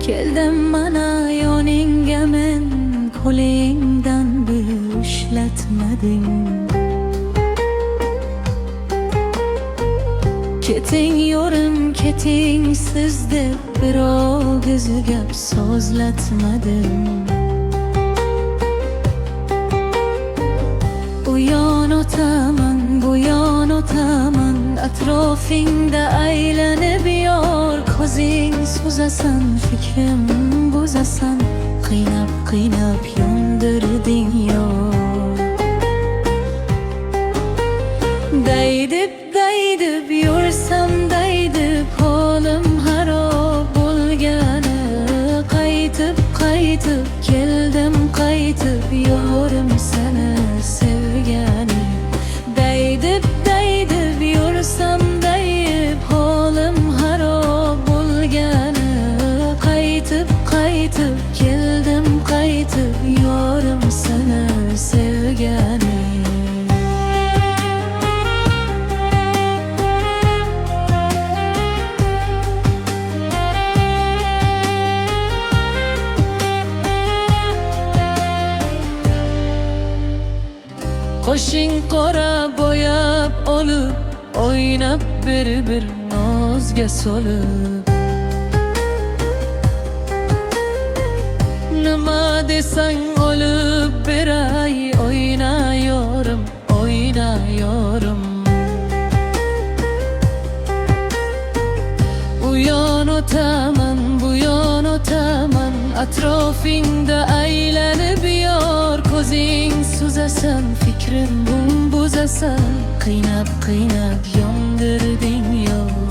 Keldim mana yoningga men, qo'lingdan bo'shlatmading. Keting yorim keting siz deb bir og'iz gap so'zlatmadim. U yon o'taman, bu yon o'taman, atrofingda aylanib yor. Ko'zing suzasan, fikrim buzasan, qiynab qiynab yondirding yor. Daydib yursam daydib, holim harob bo'lgani. Qaytib keldim qaytib, yorim seni sevgani. Daydib yursam daydib, holim harob bo'lgani. Qaytib keldim qaytib, yorim seni sevgani. Qo'shing qora bo'yab olib, o'ynab bir nozga solib. Nima desang olib beray, o'yna yorim, o'yna yorim. U yon o'taman, bu yon o'taman, atrofingda aylanib yor. Ko'zing suzasan, fikrim buzasan, qiynab yondirding yor.